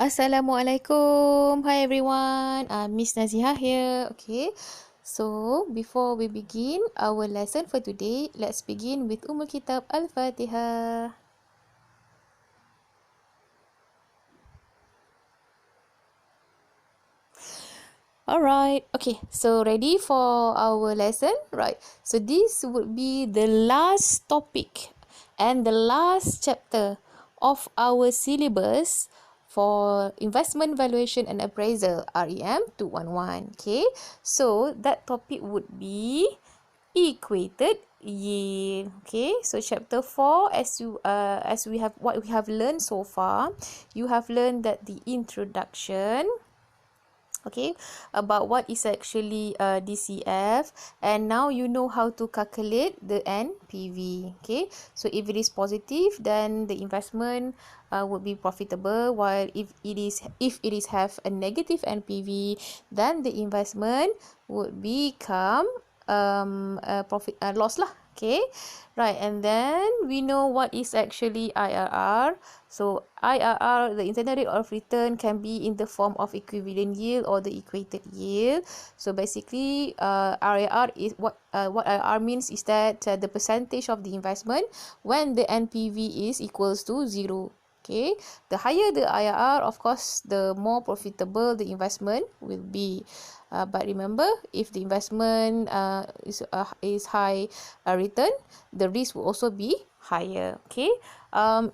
Assalamualaikum. Hi everyone. Miss Naziha here. Okay. So, before we begin our lesson for today, let's begin with Kitab Al-Fatihah. Alright. Okay. So, ready for our lesson? Right. So, this would be the last topic and the last chapter of our syllabus for investment valuation and appraisal, REM 211. Okay, so that topic would be equated yield. Okay, so chapter 4, as we have what we have learned so far, you have learned that the introduction, okay, about what is actually DCF, and now you know how to calculate the NPV. Okay, so if it is positive, then the investment would be profitable, while if it is have a negative NPV, then the investment would become a profit loss lah. Okay, right, and then we know what is actually IRR. So IRR, the internal rate of return, can be in the form of equivalent yield or the equated yield. So basically, IRR is what IRR means is that the percentage of the investment when the NPV is equals to 0. Okay, the higher the IRR, of course, the more profitable the investment will be. But remember, if the investment is high return, the risk will also be higher. Okay.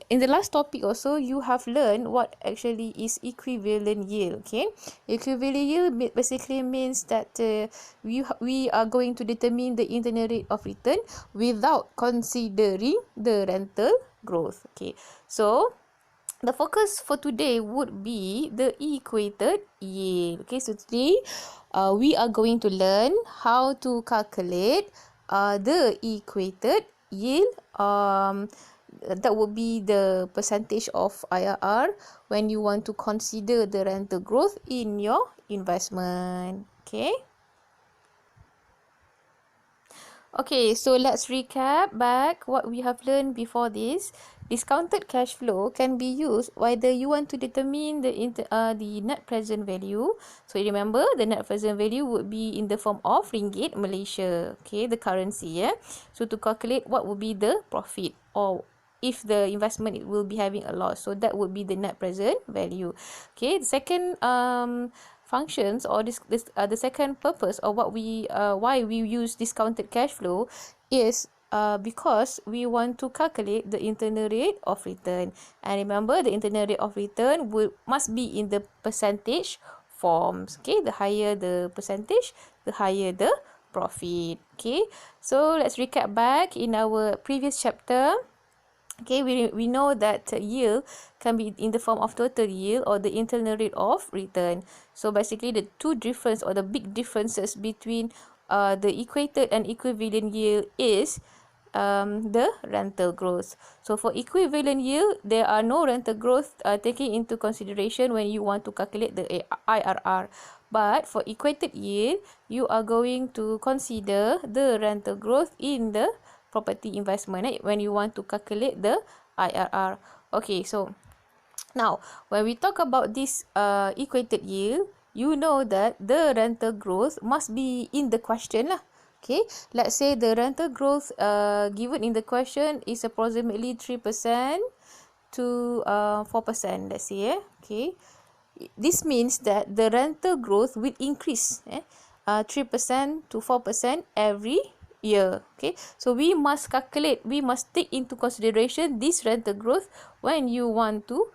In the last topic also, you have learned what actually is equivalent yield. Okay, equivalent yield basically means that we are going to determine the internal rate of return without considering the rental growth. Okay, so the focus for today would be the equated yield. Okay, so today we are going to learn how to calculate the equated yield. That would be the percentage of IRR when you want to consider the rental growth in your investment. Okay. Okay, so let's recap back what we have learned before this. Discounted cash flow can be used whether you want to determine the net present value. So remember, the net present value would be in the form of ringgit Malaysia. Okay, the currency. Yeah. So to calculate what would be the profit, or if the investment it will be having a loss, so that would be the net present value. Okay, the second functions, or the second purpose of what we why we use discounted cash flow is because we want to calculate the internal rate of return. And remember, the internal rate of return must be in the percentage forms. Okay, the higher the percentage, the higher the profit. Okay, so let's recap back in our previous chapter. Okay, we know that yield can be in the form of total yield or the internal rate of return. So basically, the two difference or the big differences between the equated and equivalent yield is the rental growth. So for equivalent yield, there are no rental growth taking into consideration when you want to calculate the IRR. But for equated yield, you are going to consider the rental growth in the property investment when you want to calculate the IRR. Okay, so now when we talk about this equated yield, you know that the rental growth must be in the question lah. Okay, let's say the rental growth given in the question is approximately 3% to 4%, let's say. Okay, this means that the rental growth will increase 3% to 4% every year. Okay, so we must take into consideration this rental growth when you want to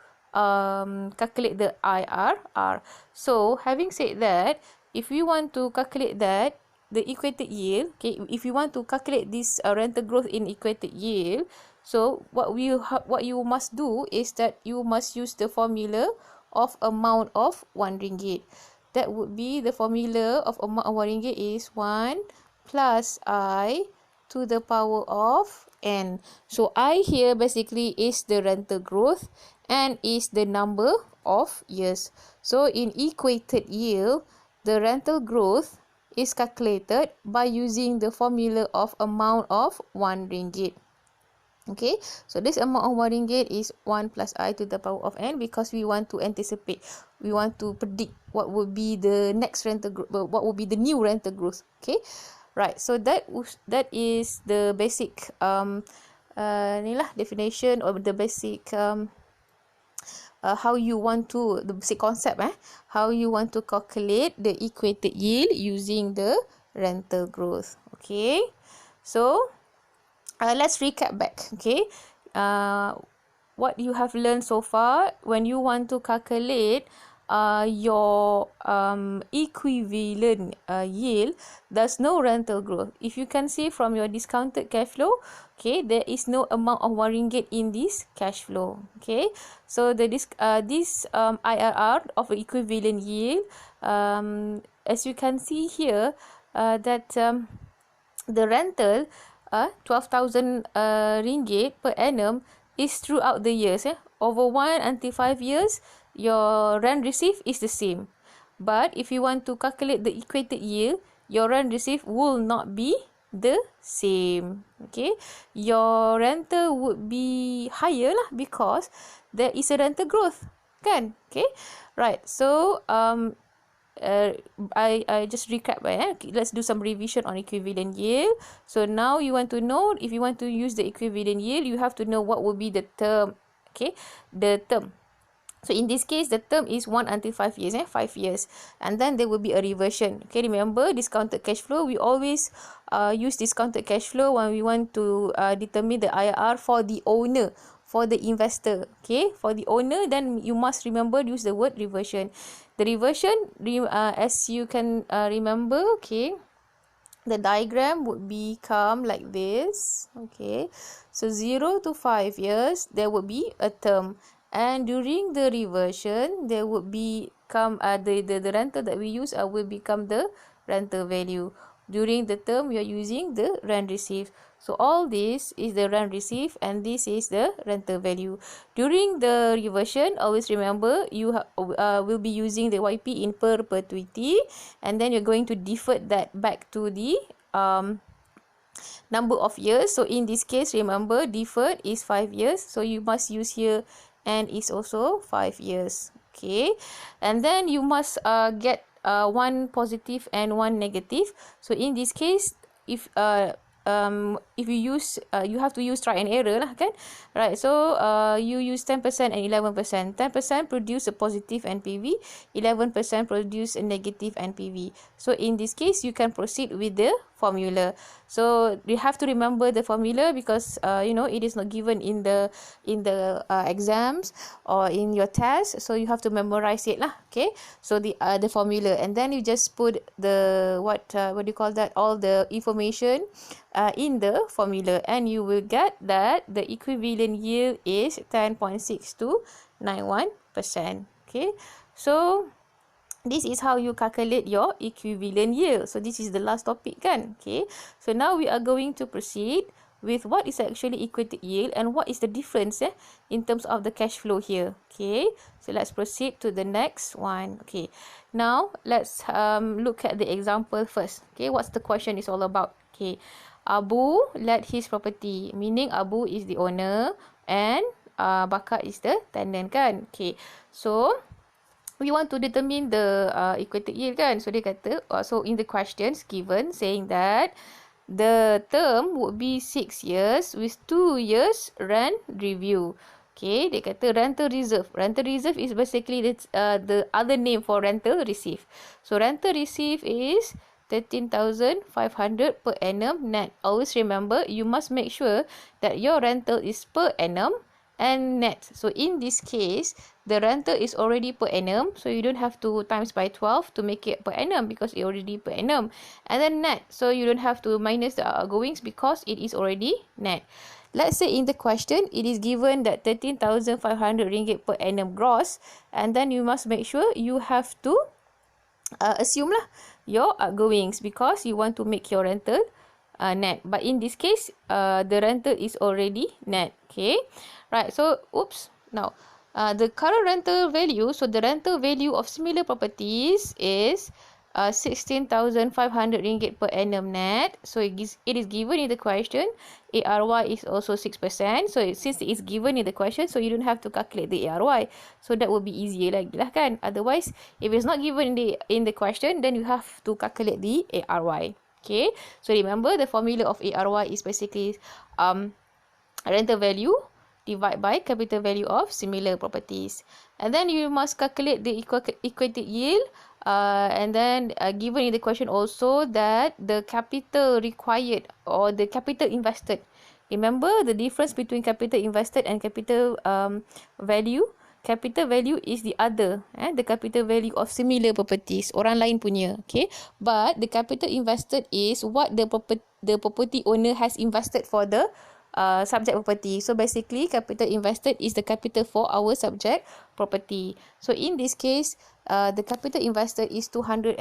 calculate the IRR. So having said that, if we want to calculate that, the equated yield, okay, if you want to calculate this rental growth in equated yield, so what you must do is that you must use the formula of amount of 1 ringgit. That would be the formula of amount of 1 ringgit is 1 plus I to the power of n. So I here basically is the rental growth and is the number of years. So in equated yield, the rental growth is calculated by using the formula of amount of 1 ringgit. Okay, so this amount of ringgit is 1 plus I to the power of n, because we want to anticipate, we want to predict what would be the next rental growth, what would be the new rental growth. Okay, right, so that is the basic ni lah definition, or the basic how you want to, the basic concept how you want to calculate the equated yield using the rental growth. Okay, so let's recap back. Okay, what you have learned so far when you want to calculate your equivalent yield, there's no rental growth. If you can see from your discounted cash flow, okay, there is no amount of 1 ringgit in this cash flow. Okay, so this IRR of equivalent yield, as you can see here, that the rental 12,000 ringgit per annum is throughout the years. Over 1 until 5 years, your rent received is the same. But if you want to calculate the equated yield, your rent received will not be the same. Okay, your rental would be higher lah, because there is a rental growth, kan? Okay, right. So I just recap. Let's do some revision on equivalent yield. So now you want to know, if you want to use the equivalent yield, you have to know what will be the term. Okay, the term. So in this case, the term is 1 until 5 years, 5 years. And then there will be a reversion. Okay, remember discounted cash flow, we always use discounted cash flow when we want to determine the IRR for the owner, for the investor. Okay, for the owner, then you must remember, use the word reversion. The reversion, as you can remember, okay, the diagram would become like this. Okay, so 0 to 5 years, there would be a term. And during the reversion, there would become the rental that we use will become the rental value. During the term, we are using the rent received. So all this is the rent received, and this is the rental value. During the reversion, always remember you will be using the YP in perpetuity, and then you're going to defer that back to the number of years. So in this case, remember deferred is 5 years, so you must use here and is also 5 years. Okay, and then you must get one positive and one negative. So in this case, if you use you have to use try and error lah, kan? Right, so you use 10% and 11%. 10% produce a positive NPV, 11% produce a negative NPV. So in this case, you can proceed with the formula. So you have to remember the formula, because it is not given in the exams or in your test, so you have to memorize it lah. Okay, so the formula, and then you just put the what do you call that, all the information in the formula, and you will get that the equivalent yield is 10.6291%. Okay, so this is how you calculate your equivalent yield. So this is the last topic, kan? Okay, so now we are going to proceed with what is actually equated yield and what is the difference in terms of the cash flow here. Okay, so let's proceed to the next one. Okay, now let's look at the example first. Okay, what's the question is all about? Okay, Abu let his property, meaning Abu is the owner and Bakar is the tenant, kan? Okay, so we want to determine the equated yield, kan? So dia kata, so in the questions given saying that the term would be 6 years with 2 years rent review. Okay, dia kata rental reserve. Rental reserve is basically the other name for rental receive. So rental receive is 13,500 per annum net. Always remember, you must make sure that your rental is per annum and net. So in this case, the rental is already per annum, so you don't have to times by 12 to make it per annum, because it already per annum. And then net, so you don't have to minus the outgoings because it is already net. Let's say in the question, it is given that 13,500 ringgit per annum gross, and then you must make sure you have to assume lah your outgoings, because you want to make your rental net. But in this case, the rental is already net. Okay, right, so now the current rental value, so the rental value of similar properties is 16,500 ringgit per annum net. So it is given in the question. ARY is also 6%. So since it is given in the question, so you don't have to calculate the ARY. So that will be easier lagi lah kan. Otherwise, if it's not given in the question, then you have to calculate the ARY. Okay. So remember the formula of ARY is basically rental value divide by capital value of similar properties. And then you must calculate the equated yield. And then given in the question also that the capital required or the capital invested. Remember the difference between capital invested and capital value. Capital value is the other, the capital value of similar properties, orang lain punya, okay. But the capital invested is what the property owner has invested for the subject property. So basically, capital invested is the capital for our subject property. So in this case, the capital invested is 225,000.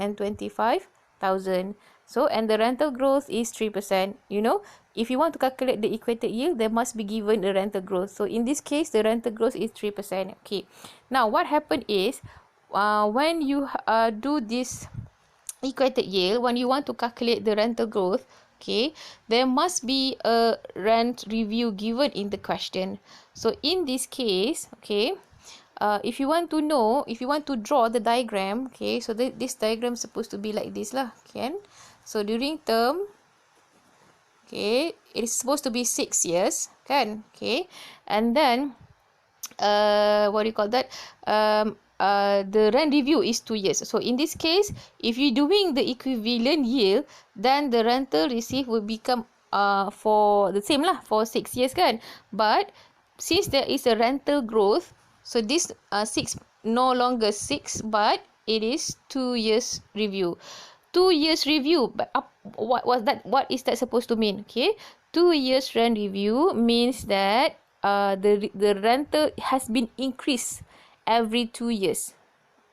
So and the rental growth is 3%. You know, if you want to calculate the equated yield, there must be given the rental growth. So in this case, the rental growth is 3%. Okay. Now what happened is, when you do this equated yield, when you want to calculate the rental growth, okay, there must be a rent review given in the question. So in this case, okay, if you want to know, if you want to draw the diagram, okay, so this diagram is supposed to be like this lah, okay. So during term, okay, it is supposed to be 6 years, kan, okay, and then what do you call that, the rent review is 2 years. So in this case, if you're doing the equivalent yield, then the rental received will become for the same lah, for 6 years kan. But since there is a rental growth, so this 6 no longer 6, but it is 2 years review. 2 years review, but what was that? What is that supposed to mean? Okay, 2 years rent review means that the rental has been increased every 2 years.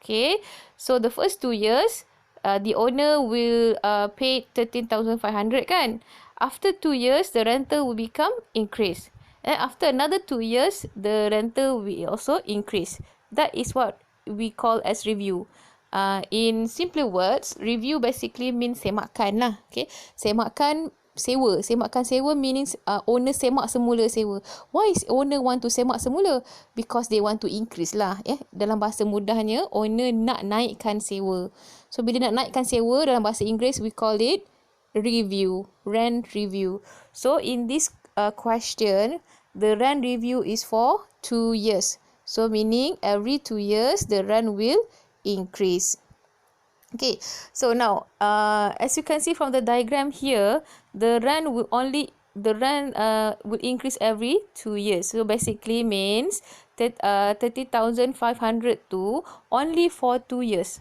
Okay, so the first 2 years, the owner will pay 13,500 kan. After 2 years, the rental will become increased. And after another 2 years, the rental will also increase. That is what we call as review. In simpler words, review basically means semakan lah. Okay, semakan sewa. Semakan sewa means owner semak semula sewa. Why is owner want to semak semula? Because they want to increase lah. Dalam bahasa mudahnya, owner nak naikkan sewa. So bila nak naikkan sewa dalam bahasa Inggeris, we call it review, rent review. So in this question, the rent review is for 2 years. So meaning every 2 years the rent will increase. Okay, so now as you can see from the diagram here, the rent will increase every 2 years. So basically means that 30,500 to only for 2 years.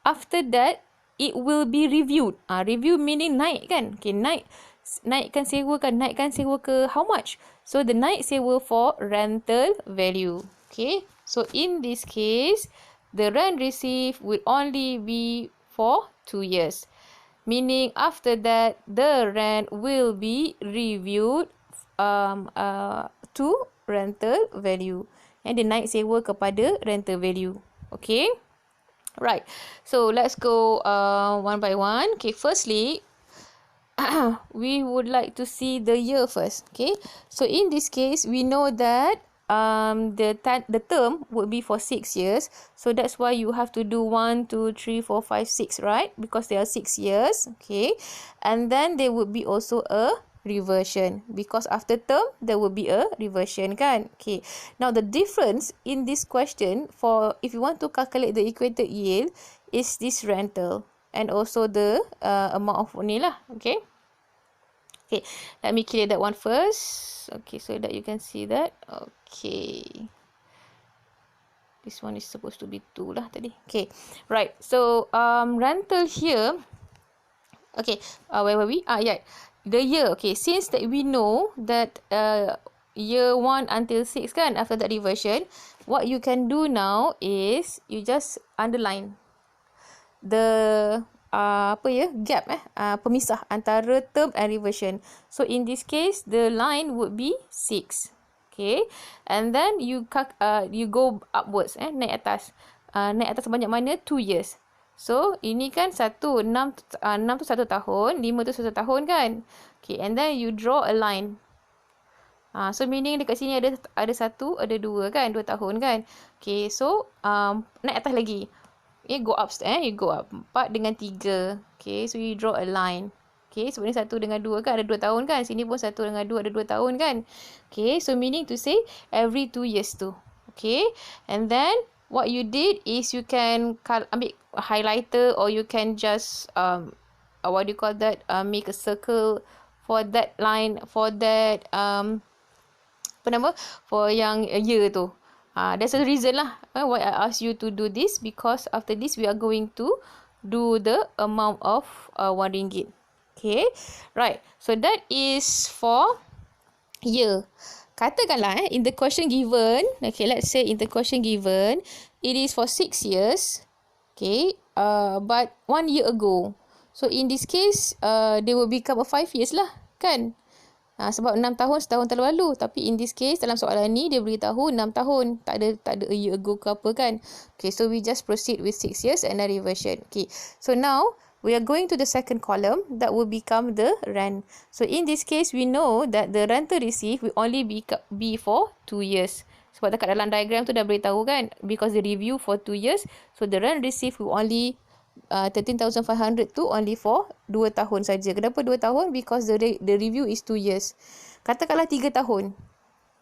After that, it will be reviewed. Review meaning naik kan? Okay, naikkan sewa kan? Naikkan sewa ke how much? So the naik sewa for rental value. Okay, so in this case, the rent received will only be for 2 years. Meaning after that, the rent will be reviewed to rental value. And dia naik sewa kepada rental value. Okay. Right. So let's go one by one. Okay. Firstly, we would like to see the year first. Okay. So in this case, we know that the term would be for 6 years. So that's why you have to do 1, 2, 3, 4, 5, 6, right? Because there are 6 years. Okay. And then there would be also a reversion. Because after term, there will be a reversion kan? Okay. Now the difference in this question, for if you want to calculate the equated yield, is this rental. And also the amount of ni lah. Okay. Okay, let me clear that one first. Okay, so that you can see that. Okay. This one is supposed to be 2 lah tadi. Okay, right. So, rental here. Okay, where were we? Yeah, the year. Okay, since that we know that year 1 until 6 kan, after that reversion, what you can do now is you just underline the gap pemisah antara term and reversion. So in this case, the line would be 6. Okay, and then you go upwards, naik atas. Naik atas banyak mana? 2 years. So, ini kan 6 tu 1 tahun, 5 tu 1 tahun kan. Okay, and then you draw a line. So, meaning dekat sini ada 1, ada 2 kan, 2 tahun kan. Okay, so, naik atas lagi. Go up, you go up. 4 dengan 3. Okay, so you draw a line. Okay, sebab ni 1 dengan 2 kan, ada 2 tahun kan. Sini pun 1 dengan 2 ada 2 tahun kan. Okay, so meaning to say, every 2 years tu. Okay, and then, what you did is you can ambil highlighter or you can just, what do you call that, make a circle for that line, for that, for yang year tu. That's the reason lah why I ask you to do this, because after this we are going to do the amount of RM1. Okay, right. So that is for year. Katakanlah in the question given, okay, let's say in the question given, it is for 6 years, okay, but 1 year ago. So in this case, they will become 5 years lah, kan? Sebab 6 tahun setahun terlalu. Tapi in this case, dalam soalan ni, dia beritahu 6 tahun. Tak ada a year ago ke apa kan. Okay, so we just proceed with 6 years and then reversion. Okay, so now, we are going to the second column. That will become the rent. So in this case, we know that the rental received will only be for 2 years. Sebab dekat dalam diagram tu dah beritahu kan. Because the review for 2 years. So the rent received will only 13,500 tu only for 2 tahun saja. Kenapa 2 tahun? Because the review is 2 years. Katakanlah 3 tahun.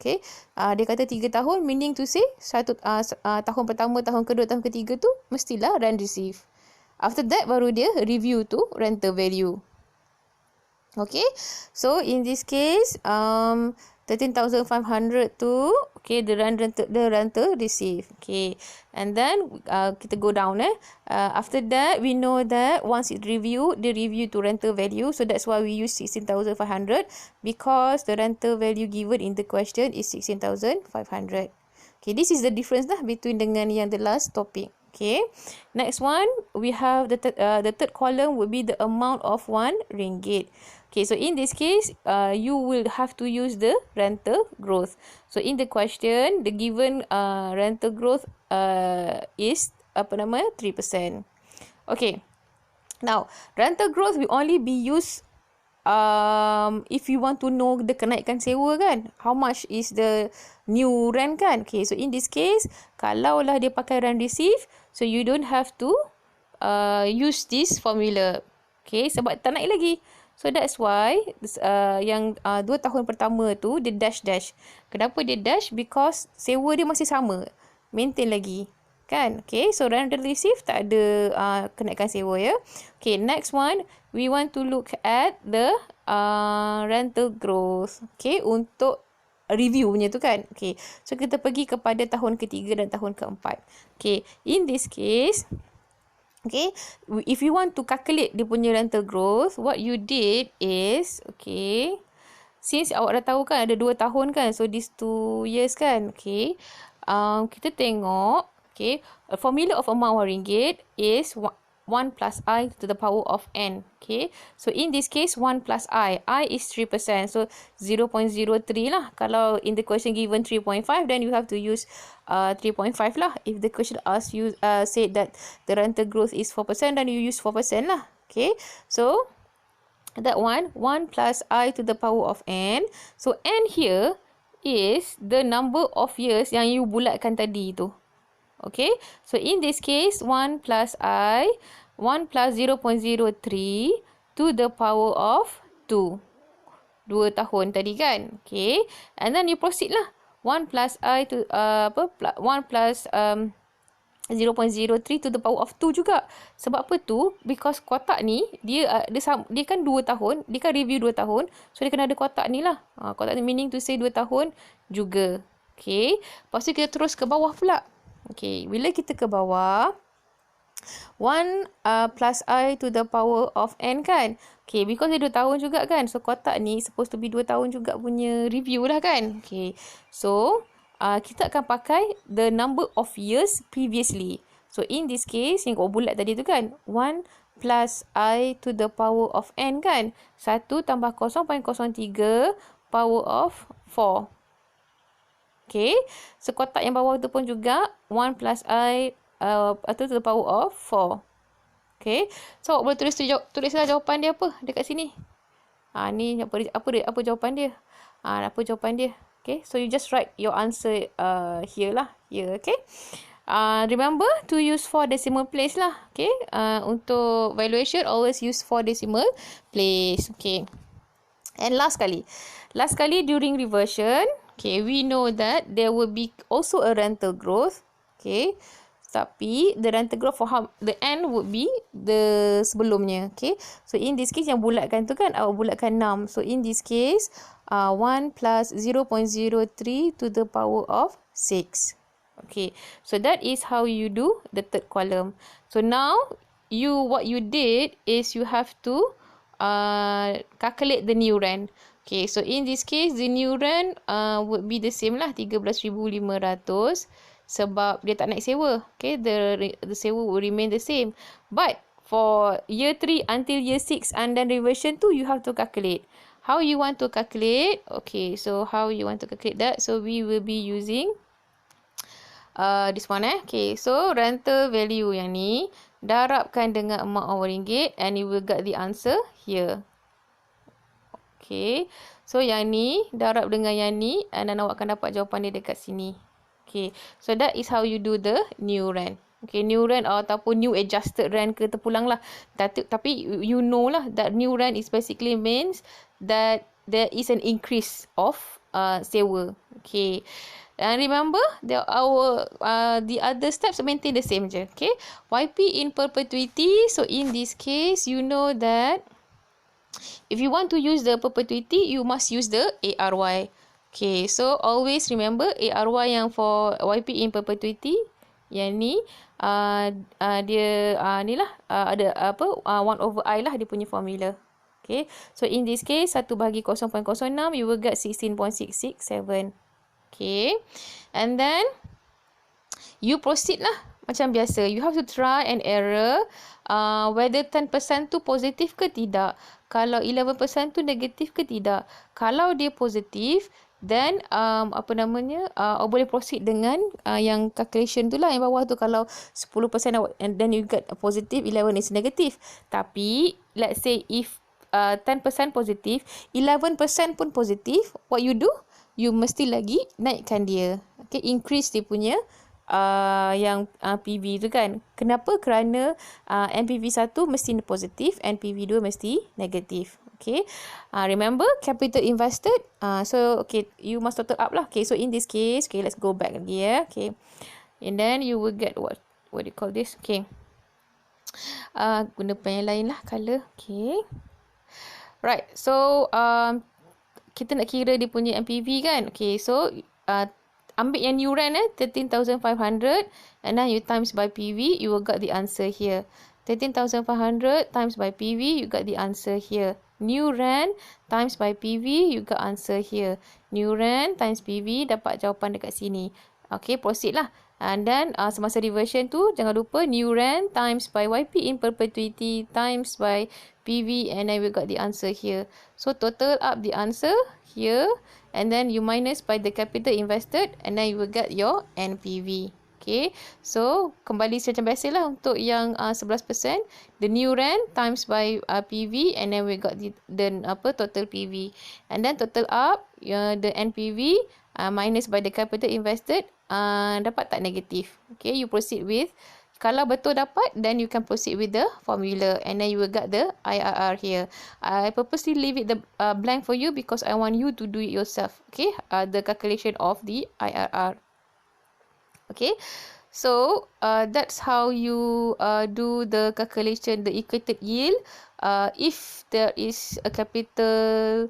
Okay. Dia kata 3 tahun, meaning to say tahun pertama, tahun kedua, tahun ketiga tu mestilah rent receive. After that baru dia review tu rental value. Okay. So in this case, 13,500 tu, okay, the rental receive. Okay, and then kita go down. After that, we know that once it review, the review to rental value. So that's why we use 16,500, because the rental value given in the question is 16,500. Okay, this is the difference lah between dengan yang the last topic. Okay, next one we have the third column will be the amount of RM1. Okay, so in this case, you will have to use the rental growth. So in the question, the given rental growth is 3%. Okay, now rental growth will only be used if you want to know the kenaikan sewa kan, how much is the new rent kan. Okay, so in this case, kalau lah dia pakai rent receive, so you don't have to use this formula. Okay, sebab tak naik lagi. So that's why yang 2 tahun pertama tu dia dash. Kenapa dia dash? Because sewa dia masih sama, maintain lagi kan. Okay, so rental receive tak ada kenaikan sewa ya. Okay, next one we want to look at the rental growth. Okay, untuk review punya tu kan. Okay, so kita pergi kepada tahun ketiga dan tahun keempat. Okay, in this case, okay, if you want to calculate dia punya rental growth, what you did is, okay, since awak dah tahu kan ada 2 tahun kan, so these 2 years kan. Okay, kita tengok, okay, a formula of amount RM1 is 1 plus I to the power of N. Okay, so in this case 1 plus I is 3%, so 0.03 lah. Kalau in the question given 3.5, then you have to use 3.5 lah. If the question asks you said that the rental growth is 4%, then you use 4% lah. Okay, so that one 1 plus I to the power of N. So N here is the number of years yang you bulatkan tadi tu. Okay, so in this case 1 plus I, 1 plus 0.03 to the power of 2. 2 tahun tadi kan. Okay, and then you proceed lah. 1 plus I to 1 plus 0.03 to the power of 2 juga. Sebab apa tu? Because kotak ni dia kan 2 tahun, dia kan review 2 tahun. So dia kena ada kotak ni lah. Kotak ni meaning to say 2 tahun juga. Okay, lepas tu kita terus ke bawah pula. Okay, bila kita ke bawah, 1 plus I to the power of N kan. Okay, because dia 2 tahun juga kan. So, kotak ni supposed to be 2 tahun juga punya review lah kan. Okay, so kita akan pakai the number of years previously. So, in this case, yang kau bulat tadi tu kan, 1 plus I to the power of N kan. 1 tambah 0.03 power of 4. Okay, so kotak yang bawah tu pun juga 1 plus I to the power of 4. Okay. So, awak boleh tulislah jawapan dia apa dekat sini. Ni apa jawapan dia? Apa jawapan dia? Okay. So, you just write your answer here lah. Here, okay. Remember to use 4 decimal place lah. Okay. Untuk valuation, always use 4 decimal place. Okay. And last kali during reversion, okay, we know that there will be also a rental growth. Okay. Tapi the rental growth for the end would be the sebelumnya. Okay. So in this case yang bulatkan tu kan, awak bulatkan 6. So in this case 1 plus 0.03 to the power of 6. Okay. So that is how you do the third column. So now what you did is you have to calculate the new rent. Okay, so in this case the new rent would be the same lah, 13,500 sebab dia tak naik sewa. Okay, the sewa will remain the same. But for year 3 until year 6 and then reversion 2, you have to calculate. How you want to calculate? Okay, so how you want to calculate that? So we will be using this one Okay, so rental value yang ni darabkan dengan amount of ringgit and you will get the answer here. Okay, so yang ni darab dengan yang ni and then awak akan dapat jawapan dia dekat sini. Okay, so that is how you do the new rent. Okay, new rent ataupun new adjusted rent ke terpulang lah. Tapi you know lah that new rent is basically means that there is an increase of sewa. Okay. And remember, the other steps maintain the same je. Okay. YP in perpetuity. So in this case, you know that if you want to use the perpetuity, you must use the ARY. Okay. So always remember ARY yang for YP in perpetuity. Yang ni dia ni lah ada 1/I lah dia punya formula. Okay. So in this case 1 bahagi 0.06 you will get 16.667. Okay. And then you proceed lah macam biasa. You have to try and error whether 10% tu positif ke tidak. Kalau 11% tu negatif ke tidak. Kalau dia positif, then boleh proceed dengan yang calculation tu lah yang bawah tu. Kalau 10% and then you get a positive, 11 is negative. Tapi let's say if 10% positif, 11% pun positif, what you do? You mesti lagi naikkan dia. Okay, increase dia punya yang PV tu kan. Kenapa? Kerana NPV 1 mesti positif, NPV 2 mesti negatif. Okay. Remember capital invested. So okay, you must total up lah. Okay, so in this case, okay, let's go back lagi ya. Okay. And then you will get what do you call this? Okay. Guna pen yang lain lah, color. Okay. Right. So kita nak kira dia punya MPV kan. Okay, so ambil yang new rent 13,500 and then you times by PV, you will get the answer here. 13,500 times by PV, you got the answer here. New rent times by PV, you got answer here. New rent times PV, dapat jawapan dekat sini. Okay, proceed lah. And then semasa reversion tu, jangan lupa new rent times by YP in perpetuity times by PV and then we got the answer here. So total up the answer here and then you minus by the capital invested and then you will get your NPV. Okay, so kembali macam biasa lah untuk yang 11%, the new rent times by PV and then we got the total PV and then total up the NPV minus by the capital invested, dapat tak negatif. Okay, you proceed with, kalau betul dapat, then you can proceed with the formula and then you will get the IRR here. I purposely leave it the blank for you because I want you to do it yourself. Okay, the calculation of the IRR. Okay, so that's how you do the calculation, the equated yield. If there is a capital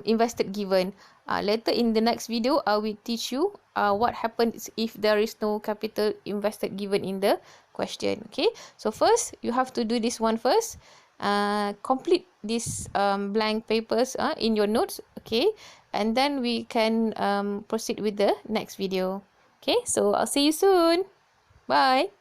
invested given. Later in the next video, I will teach you what happens if there is no capital invested given in the question. Okay, so first you have to do this one first. Complete this blank papers in your notes. Okay, and then we can proceed with the next video. Okay, so I'll see you soon. Bye.